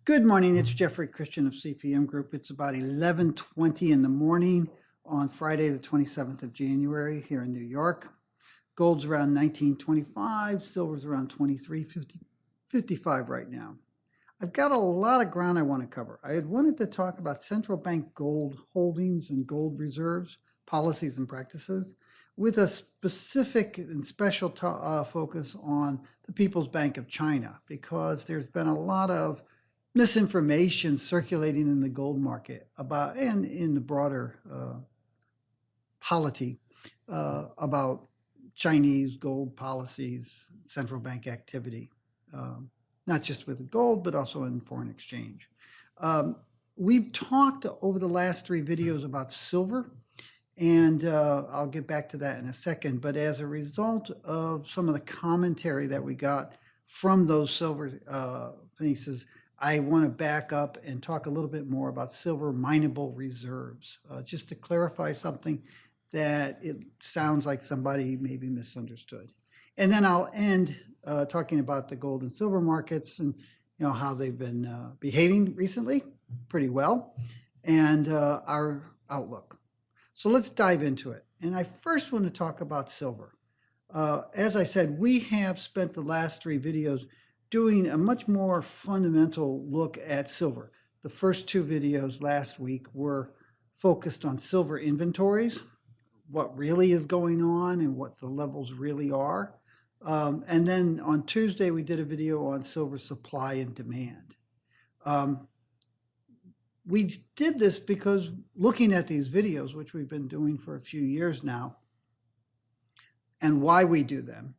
Good morning. It's Jeffrey Christian of CPM Group. It's about 11:20 in the morning on Friday, the 27th of January here in New York. Gold's around 1925, silver's around 23.55 right now. I've got a lot of ground I want to cover. I had wanted to talk about central bank gold holdings and gold reserves, policies and practices, with a specific and special focus on the People's Bank of China, because there's been a lot of misinformation circulating in the gold market about, and in the broader polity, about Chinese gold policies, central bank activity, not just with gold, but also in foreign exchange. We've talked over the last 3 videos about silver, and I'll get back to that in a second. But as a result of some of the commentary that we got from those silver pieces, I want to back up and talk a little bit more about silver mineable reserves, just to clarify something that it sounds like somebody maybe misunderstood. And then I'll end talking about the gold and silver markets and how they've been behaving recently pretty well, and our outlook. So let's dive into it. And I first want to talk about silver. As I said, we have spent the last 3 videos doing a much more fundamental look at silver. The first 2 videos last week were focused on silver inventories, what really is going on and what the levels really are. And then on Tuesday, we did a video on silver supply and demand. We did this because looking at these videos, which we've been doing for a few years now, and why we do them,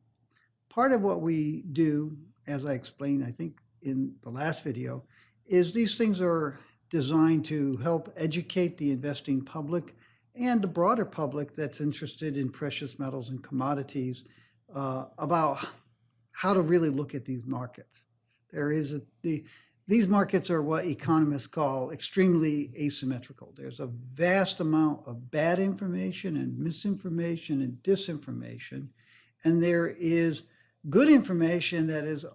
part of what we do, as I explained, I think in the last video, is these things are designed to help educate the investing public and the broader public that's interested in precious metals and commodities about how to really look at these markets. These markets are what economists call extremely asymmetrical. There's a vast amount of bad information and misinformation and disinformation, and there is good information that is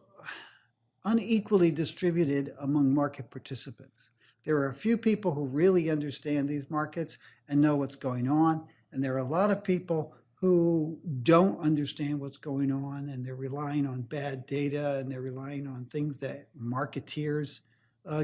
unequally distributed among market participants. There are a few people who really understand these markets and know what's going on, and there are a lot of people who don't understand what's going on, and they're relying on bad data, and they're relying on things that marketeers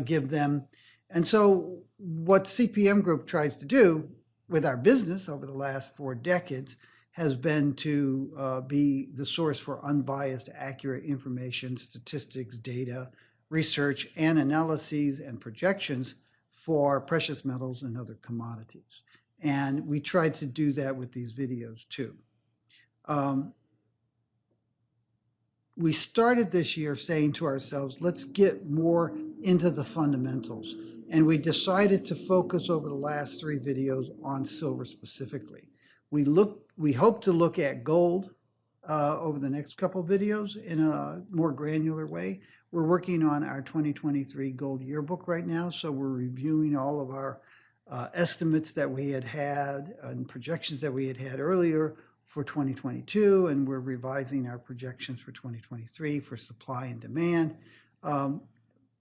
give them. And so what CPM Group tries to do with our business over the last 4 decades has been to be the source for unbiased, accurate information, statistics, data, research, and analyses and projections for precious metals and other commodities. And we tried to do that with these videos too. We started this year saying to ourselves, let's get more into the fundamentals. And we decided to focus over the last 3 videos on silver specifically. We hope to look at gold over the next couple videos in a more granular way. We're working on our 2023 gold yearbook right now, so we're reviewing all of our estimates that we had and projections that we had earlier for 2022, and we're revising our projections for 2023 for supply and demand.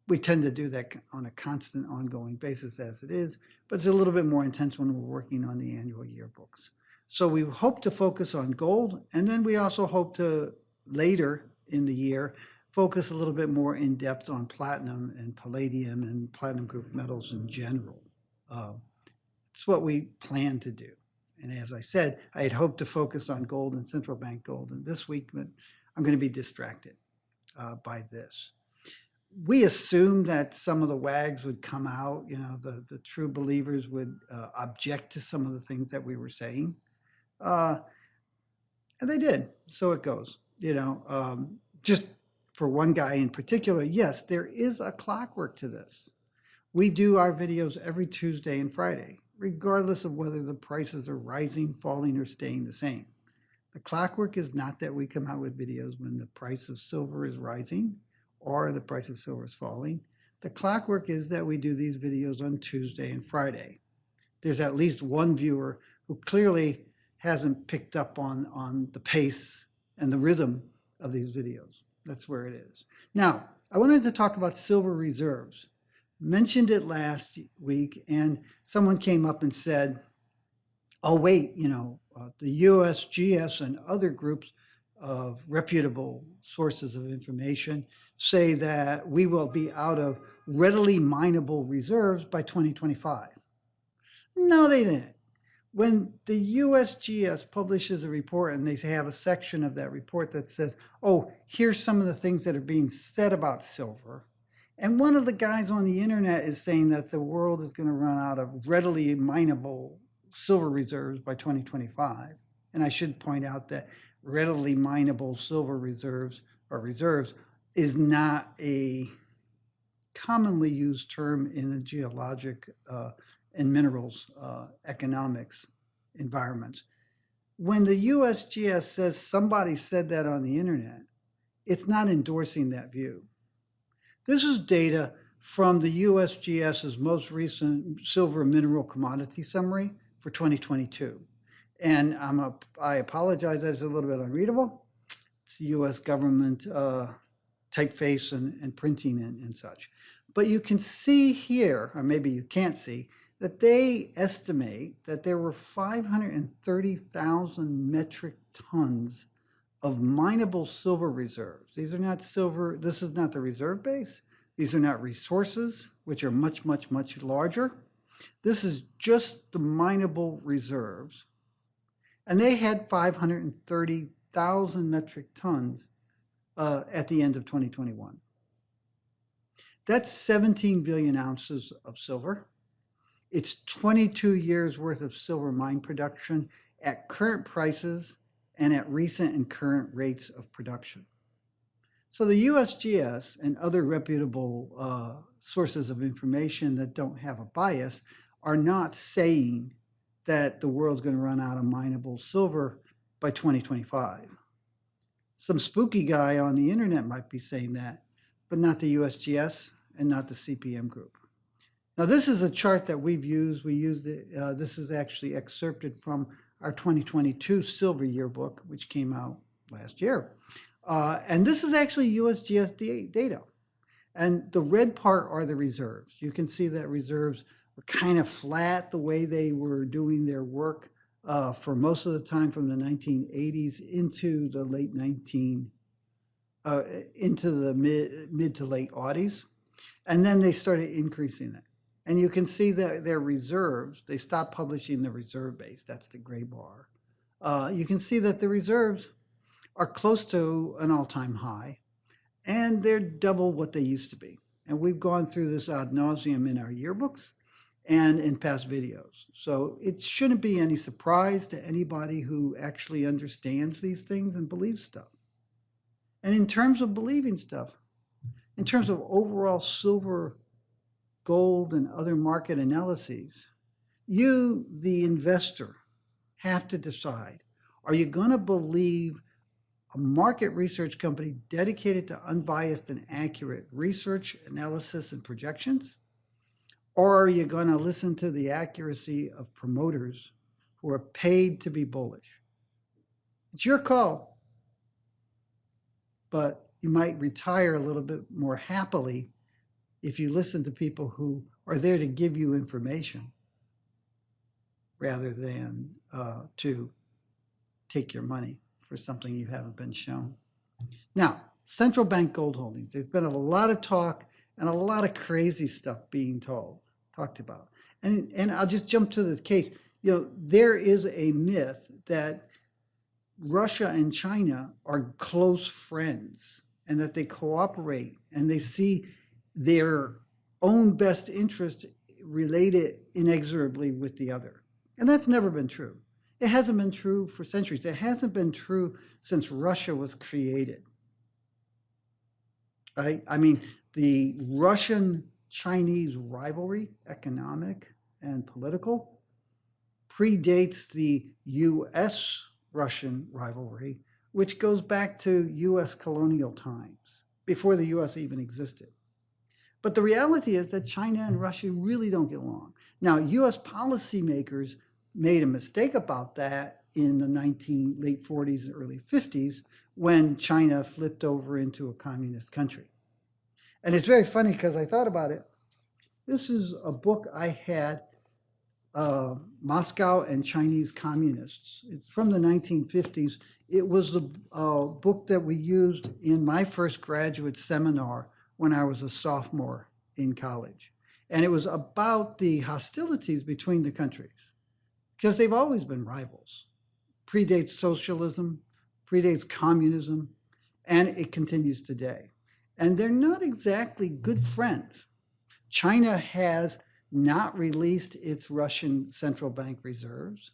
We tend to do that on a constant, ongoing basis as it is, but it's a little bit more intense when we're working on the annual yearbooks. So we hope to focus on gold, and then we also hope to, later in the year, focus a little bit more in depth on platinum and palladium and platinum group metals in general. It's what we plan to do. And as I said, I had hoped to focus on gold and central bank gold and this week, but I'm going to be distracted by this. We assumed that some of the wags would come out, the true believers would object to some of the things that we were saying. And they did. So it goes, just for one guy in particular, yes, there is a clockwork to this. We do our videos every Tuesday and Friday, regardless of whether the prices are rising, falling, or staying the same. The clockwork is not that we come out with videos when the price of silver is rising or the price of silver is falling. The clockwork is that we do these videos on Tuesday and Friday. There's at least one viewer who clearly hasn't picked up on the pace and the rhythm of these videos. That's where it is. Now, I wanted to talk about silver reserves. mentioned it last week, and someone came up and said, oh, wait, the USGS and other groups of reputable sources of information say that we will be out of readily mineable reserves by 2025. No, they didn't. When the USGS publishes a report and they have a section of that report that says, oh, here's some of the things that are being said about silver. And one of the guys on the internet is saying that the world is going to run out of readily mineable silver reserves by 2025. And I should point out that readily mineable silver reserves is not a commonly used term in the geologic and minerals economics environments. When the USGS says somebody said that on the internet, it's not endorsing that view. This is data from the USGS's most recent silver mineral commodity summary for 2022. And I apologize that it's a little bit unreadable. It's the US government typeface and printing and such. But you can see here, or maybe you can't see, that they estimate that there were 530,000 metric tons of mineable silver reserves. These are not silver, this is not the reserve base. These are not resources, which are much, much, much larger. This is just the mineable reserves. And they had 530,000 metric tons at the end of 2021. That's 17 billion ounces of silver. It's 22 years worth of silver mine production at current prices and at recent and current rates of production. So the USGS and other reputable sources of information that don't have a bias are not saying that the world's going to run out of mineable silver by 2025. Some spooky guy on the internet might be saying that, but not the USGS and not the CPM Group. Now, this is a chart that we've used. We used it. This is actually excerpted from our 2022 Silver Yearbook, which came out last year. And this is actually USGS data. And the red part are the reserves. You can see that reserves were kind of flat the way they were doing their work for most of the time from the 1980s into the into the mid to late aughties. And then they started increasing it. And you can see that their reserves, they stopped publishing the reserve base. That's the gray bar. You can see that the reserves are close to an all-time high, and they're double what they used to be. And we've gone through this ad nauseum in our yearbooks and in past videos. So it shouldn't be any surprise to anybody who actually understands these things and believes stuff. And in terms of believing stuff, in terms of overall silver, gold, and other market analyses, you, the investor, have to decide, are you going to believe a market research company dedicated to unbiased and accurate research, analysis, and projections? Or are you going to listen to the accuracy of promoters who are paid to be bullish? It's your call, but you might retire a little bit more happily if you listen to people who are there to give you information rather than to take your money for something you haven't been shown. Now, central bank gold holdings. There's been a lot of talk and a lot of crazy stuff being talked about. And I'll just jump to the case. There is a myth that Russia and China are close friends and that they cooperate and they see their own best interest related inexorably with the other. And that's never been true. It hasn't been true for centuries. It hasn't been true since Russia was created. Right? I mean, the Russian-Chinese rivalry, economic and political, predates the US-Russian rivalry, which goes back to US colonial times, before the US even existed. But the reality is that China and Russia really don't get along. Now, US policymakers made a mistake about that in the late 40s and early 50s when China flipped over into a communist country. And it's very funny because I thought about it. This is a book I had, Moscow and Chinese Communists. It's from the 1950s. It was the book that we used in my first graduate seminar when I was a sophomore in college. And it was about the hostilities between the countries, because they've always been rivals. Predates socialism, predates communism, and it continues today. And they're not exactly good friends. China has not released its Russian central bank reserves,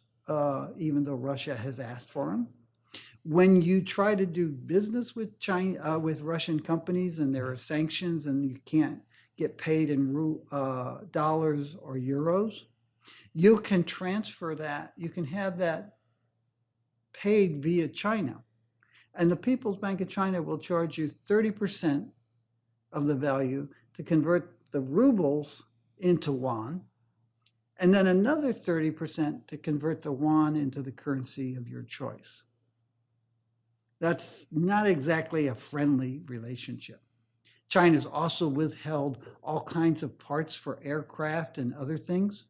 even though Russia has asked for them. When you try to do business with China, with Russian companies, and there are sanctions, and you can't get paid in dollars or euros, you can transfer that. You can have that paid via China, and the People's Bank of China will charge you 30% of the value to convert the rubles into yuan, and then another 30% to convert the yuan into the currency of your choice. That's not exactly a friendly relationship. China's also withheld all kinds of parts for aircraft and other things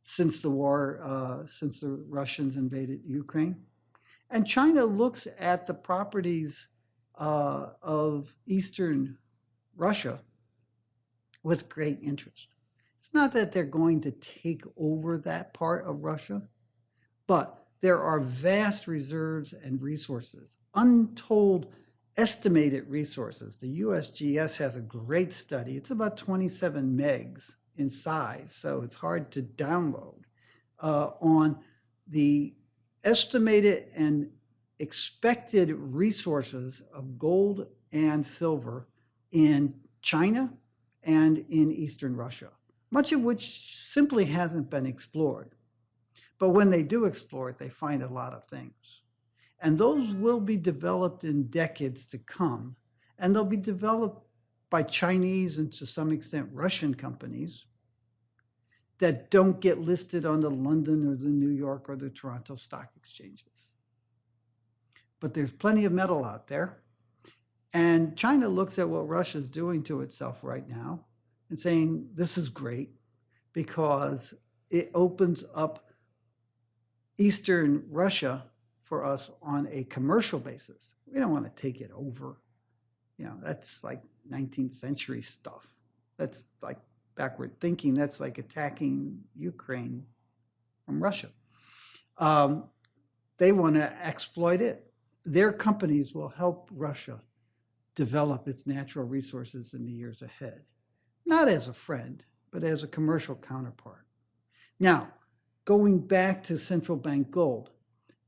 since the war, since the Russians invaded Ukraine. And China looks at the properties of Eastern Russia with great interest. It's not that they're going to take over that part of Russia, but there are vast reserves and resources, untold estimated resources. The USGS has a great study. It's about 27 megs in size, so it's hard to download, on the estimated and expected resources of gold and silver in China and in Eastern Russia, much of which simply hasn't been explored. But when they do explore it, they find a lot of things. And those will be developed in decades to come, and they'll be developed by Chinese and to some extent Russian companies that don't get listed on the London or the New York or the Toronto stock exchanges. But there's plenty of metal out there. And China looks at what Russia's doing to itself right now and saying, this is great because it opens up Eastern Russia for us on a commercial basis. We don't want to take it over. That's like 19th century stuff. That's like backward thinking. That's like attacking Ukraine from Russia. They want to exploit it. Their companies will help Russia develop its natural resources in the years ahead, not as a friend, but as a commercial counterpart. Now, going back to central bank gold,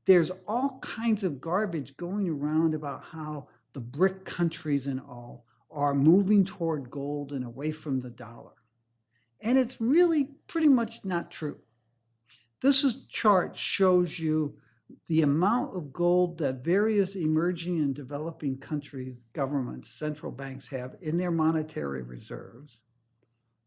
there's all kinds of garbage going around about how the BRIC countries and all are moving toward gold and away from the dollar. And it's really pretty much not true. This chart shows you the amount of gold that various emerging and developing countries, governments, central banks have in their monetary reserves.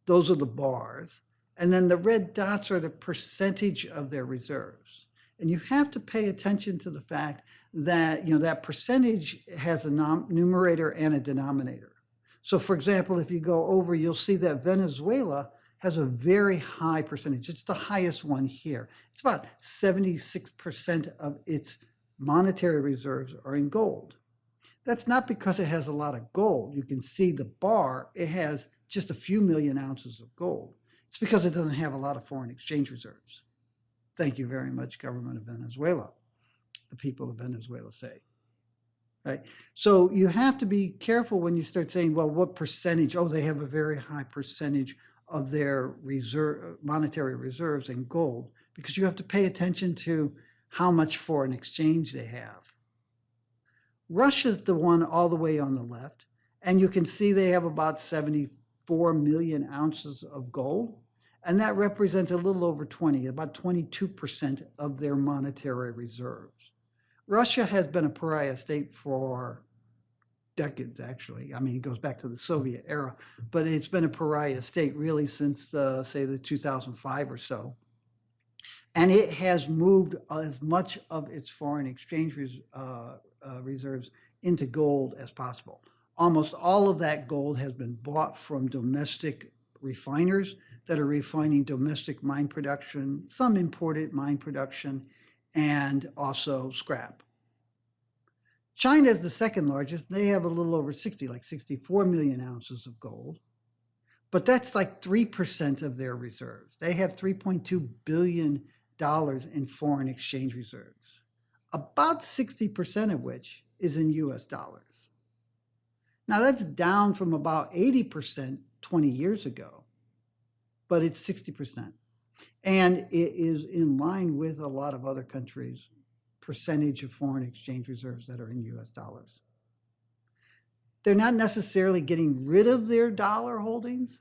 Those are the bars. And then the red dots are the percentage of their reserves. And you have to pay attention to the fact that that percentage has a numerator and a denominator. So for example, if you go over, you'll see that Venezuela has a very high percentage. It's the highest one here. It's about 76% of its monetary reserves are in gold. That's not because it has a lot of gold. You can see the bar, it has just a few million ounces of gold. It's because it doesn't have a lot of foreign exchange reserves. Thank you very much, government of Venezuela, the people of Venezuela say. Right? So you have to be careful when you start saying, well, what percentage? Oh, they have a very high percentage of their monetary reserves in gold, because you have to pay attention to how much foreign exchange they have. Russia's the one all the way on the left, and you can see they have about 74 million ounces of gold, and that represents a little over about 22% of their monetary reserves. Russia has been a pariah state for decades, actually. I mean, it goes back to the Soviet era, but it's been a pariah state really since, say, the 2005 or so. And it has moved as much of its foreign exchange reserves into gold as possible. Almost all of that gold has been bought from domestic refiners that are refining domestic mine production, some imported mine production, and also scrap. China is the second largest. They have a little over 60, like 64 million ounces of gold. But that's like 3% of their reserves. They have $3.2 billion in foreign exchange reserves, about 60% of which is in US dollars. Now that's down from about 80% 20 years ago, but it's 60%. And it is in line with a lot of other countries' percentage of foreign exchange reserves that are in US dollars. They're not necessarily getting rid of their dollar holdings,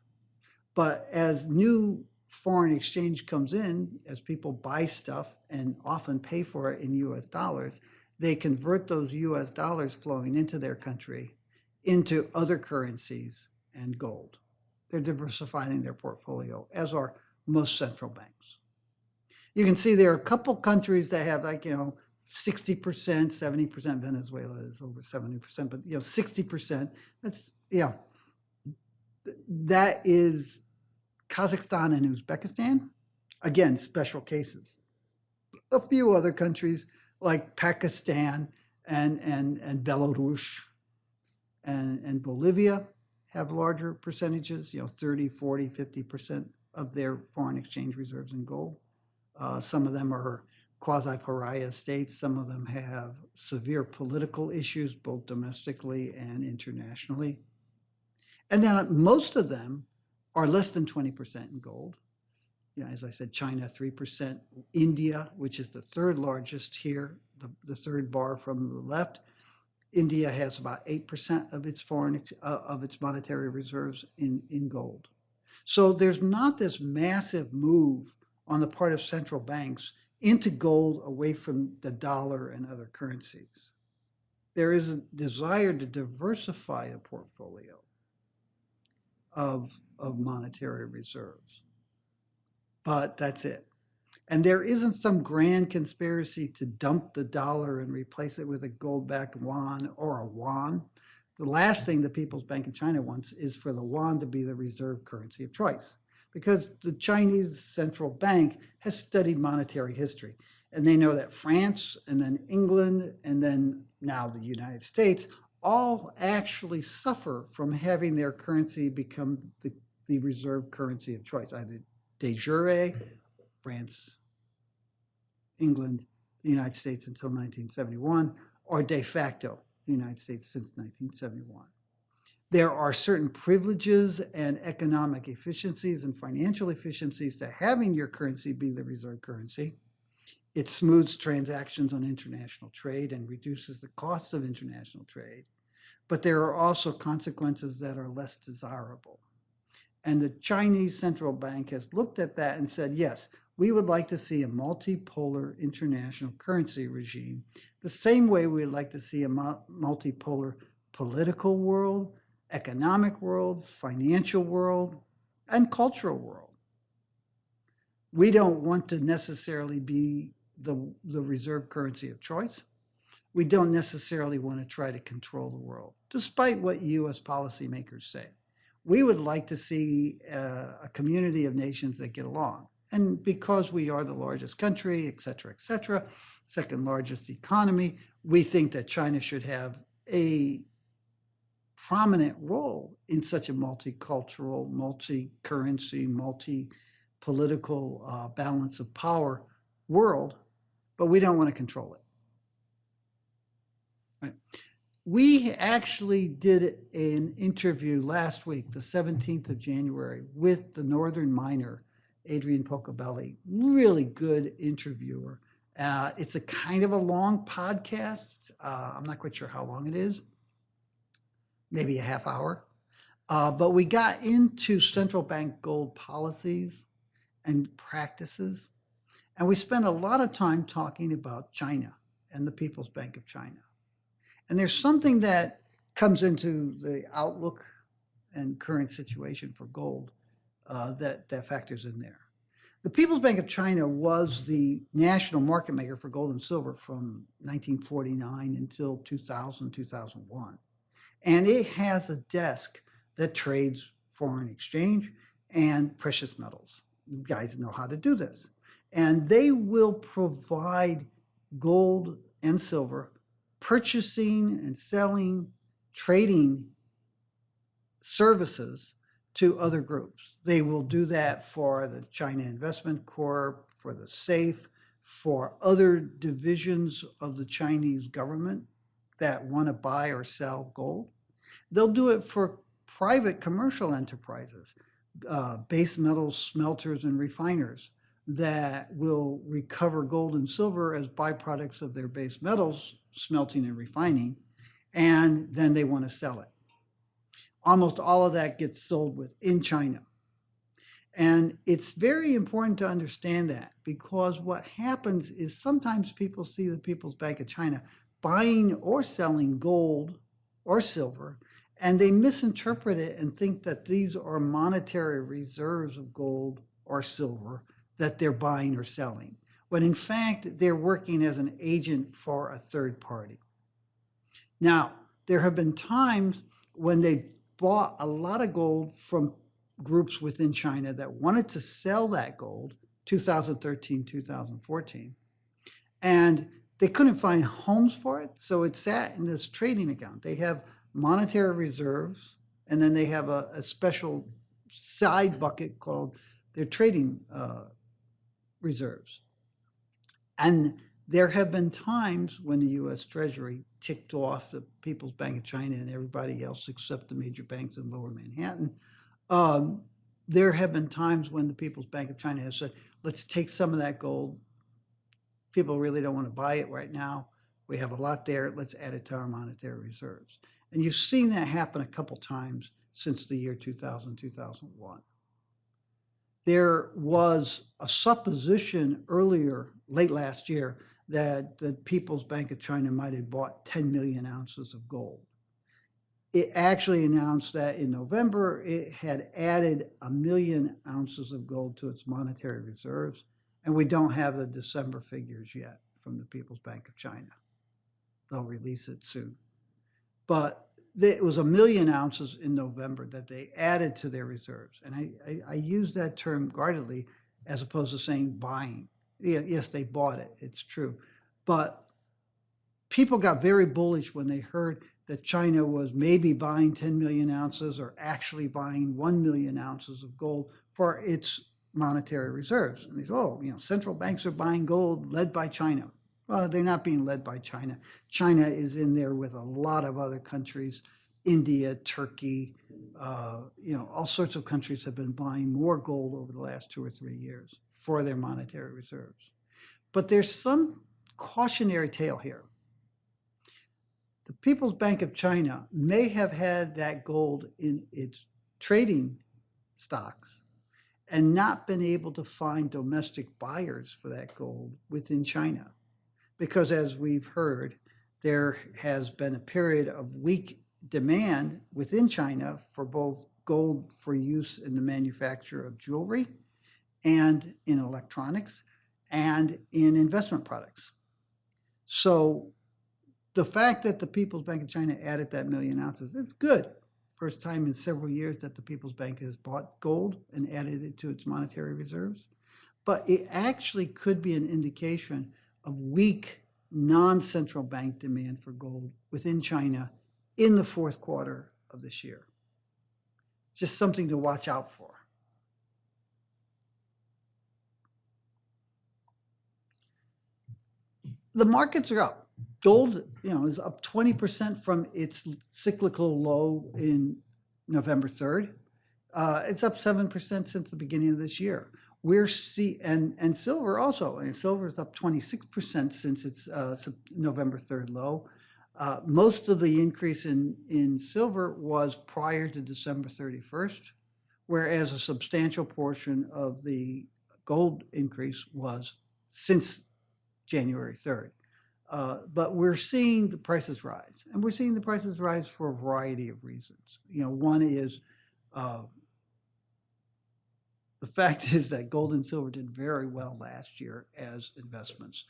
but as new foreign exchange comes in, as people buy stuff and often pay for it in US dollars, they convert those US dollars flowing into their country into other currencies and gold. They're diversifying their portfolio, as are most central banks. You can see there are a couple countries that have 60%, 70%. Venezuela is over 70%, but 60%. That is Kazakhstan and Uzbekistan. Again, special cases. A few other countries like Pakistan and Belarus and Bolivia have larger percentages, 30, 40, 50% of their foreign exchange reserves in gold. Some of them are quasi-pariah states. Some of them have severe political issues, both domestically and internationally. And then most of them are less than 20% in gold. As I said, China, 3%. India, which is the third largest here, the third bar from the left. India has about 8% of its monetary reserves in gold. So there's not this massive move on the part of central banks into gold away from the dollar and other currencies. There is a desire to diversify a portfolio of monetary reserves. But that's it. And there isn't some grand conspiracy to dump the dollar and replace it with a gold-backed yuan or a yuan. The last thing the People's Bank of China wants is for the yuan to be the reserve currency of choice, because the Chinese central bank has studied monetary history. And they know that France and then England and then now the United States all actually suffer from having their currency become the reserve currency of choice, either de jure, France, England, the United States until 1971, or de facto, the United States since 1971. There are certain privileges and economic efficiencies and financial efficiencies to having your currency be the reserve currency. It smooths transactions on international trade and reduces the cost of international trade. But there are also consequences that are less desirable. And the Chinese central bank has looked at that and said, yes, we would like to see a multipolar international currency regime, the same way we would like to see a multipolar political world, economic world, financial world, and cultural world. We don't want to necessarily be the reserve currency of choice. We don't necessarily want to try to control the world, despite what US policymakers say. We would like to see a community of nations that get along. And because we are the largest country, et cetera, second largest economy, we think that China should have a prominent role in such a multicultural, multi-currency, multi-political balance of power world, but we don't want to control it. Right. We actually did an interview last week, the 17th of January, with the Northern miner, Adrian Pocobelli. Really good interviewer. It's a kind of a long podcast. I'm not quite sure how long it is. Maybe a half hour. But we got into central bank gold policies and practices. And we spent a lot of time talking about China and the People's Bank of China. And there's something that comes into the outlook and current situation for gold that factors in there. The People's Bank of China was the national market maker for gold and silver from 1949 until 2000, 2001. And it has a desk that trades foreign exchange and precious metals. You guys know how to do this. And they will provide gold and silver purchasing and selling, trading services to other groups. They will do that for the China Investment Corp, for the SAFE, for other divisions of the Chinese government that want to buy or sell gold. They'll do it for private commercial enterprises, base metals smelters and refiners that will recover gold and silver as byproducts of their base metals smelting and refining, and then they want to sell it. Almost all of that gets sold within China. And it's very important to understand that, because what happens is sometimes people see the People's Bank of China buying or selling gold or silver, and they misinterpret it and think that these are monetary reserves of gold or silver that they're buying or selling, when in fact they're working as an agent for a third party. Now, there have been times when they bought a lot of gold from groups within China that wanted to sell that gold, 2013, 2014, and they couldn't find homes for it, so it sat in this trading account. They have monetary reserves, and then they have a special side bucket called their trading reserves. And there have been times when the U.S. Treasury ticked off the People's Bank of China and everybody else except the major banks in Lower Manhattan. There have been times when the People's Bank of China has said, let's take some of that gold. People really don't want to buy it right now. We have a lot there. Let's add it to our monetary reserves. And you've seen that happen a couple times since the year 2000, 2001. There was a supposition earlier, late last year, that the People's Bank of China might have bought 10 million ounces of gold. It actually announced that in November, it had added 1 million ounces of gold to its monetary reserves, and we don't have the December figures yet from the People's Bank of China. They'll release it soon. But it was 1 million ounces in November that they added to their reserves. And I use that term guardedly as opposed to saying buying. Yes, they bought it, it's true. But people got very bullish when they heard that China was maybe buying 10 million ounces or actually buying 1 million ounces of gold for its monetary reserves. And they said, oh, central banks are buying gold led by China. Well, they're not being led by China. China is in there with a lot of other countries, India, Turkey, all sorts of countries have been buying more gold over the last 2 or 3 years for their monetary reserves. But there's some cautionary tale here. The People's Bank of China may have had that gold in its trading stocks and not been able to find domestic buyers for that gold within China. Because as we've heard, there has been a period of weak demand within China for both gold for use in the manufacture of jewelry and in electronics and in investment products. So the fact that the People's Bank of China added that 1 million ounces, it's good. First time in several years that the People's Bank has bought gold and added it to its monetary reserves. But it actually could be an indication of weak non-central bank demand for gold within China in the fourth quarter of this year. Just something to watch out for. The markets are up. Gold, is up 20% from its cyclical low in November 3rd. It's up 7% since the beginning of this year. And silver also. And silver is up 26% since its November 3rd low. Most of the increase in silver was prior to December 31st, whereas a substantial portion of the gold increase was since January 3rd. But we're seeing the prices rise, and we're seeing the prices rise for a variety of reasons. One is the fact is that gold and silver did very well last year as investments.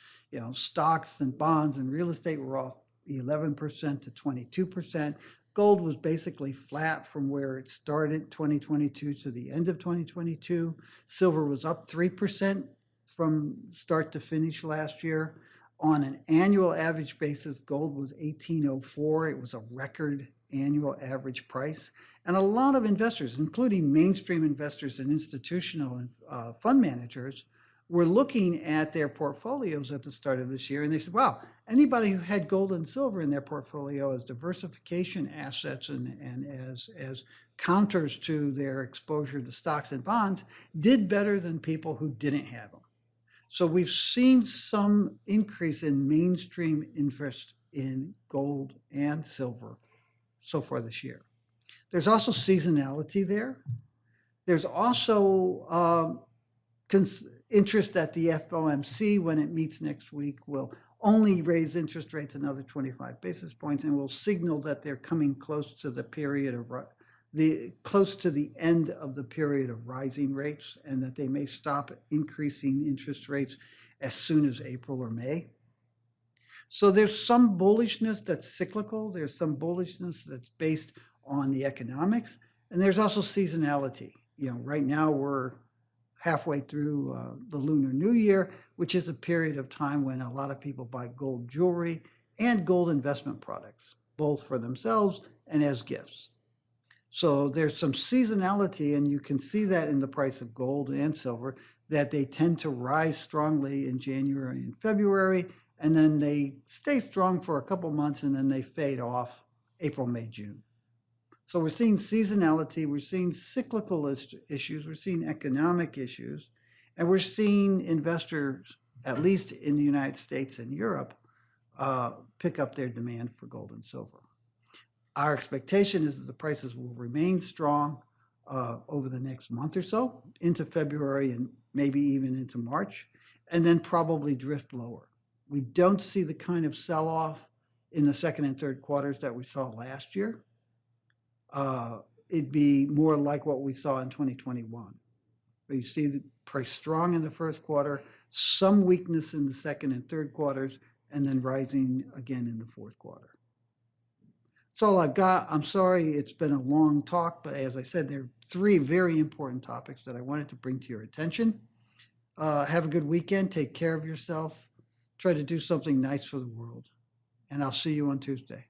Stocks and bonds and real estate were off 11% to 22%. Gold was basically flat from where it started 2022 to the end of 2022. Silver was up 3% from start to finish last year. On an annual average basis, gold was 1804. It was a record annual average price. And a lot of investors, including mainstream investors and institutional fund managers, were looking at their portfolios at the start of this year, and they said, wow, anybody who had gold and silver in their portfolio as diversification assets and as counters to their exposure to stocks and bonds did better than people who didn't have them. So we've seen some increase in mainstream interest in gold and silver so far this year. There's also seasonality there. There's also interest that the FOMC, when it meets next week, will only raise interest rates another 25 basis points and will signal that they're coming close to the period of close to the end of the period of rising rates, and that they may stop increasing interest rates as soon as April or May. So there's some bullishness that's cyclical. There's some bullishness that's based on the economics, and there's also seasonality. Right now we're halfway through the Lunar New Year, which is a period of time when a lot of people buy gold jewelry and gold investment products, both for themselves and as gifts. So there's some seasonality, and you can see that in the price of gold and silver, that they tend to rise strongly in January and February, and then they stay strong for a couple months, and then they fade off April, May, June. So we're seeing seasonality, we're seeing cyclical issues, we're seeing economic issues, and we're seeing investors, at least in the United States and Europe, pick up their demand for gold and silver. Our expectation is that the prices will remain strong over the next month or so, into February and maybe even into March, and then probably drift lower. We don't see the kind of sell-off in the second and third quarters that we saw last year. It'd be more like what we saw in 2021. Where you see the price strong in the first quarter, some weakness in the second and third quarters, and then rising again in the fourth quarter. That's all I've got. I'm sorry it's been a long talk, but as I said, there are three very important topics that I wanted to bring to your attention. Have a good weekend. Take care of yourself. Try to do something nice for the world. And I'll see you on Tuesday.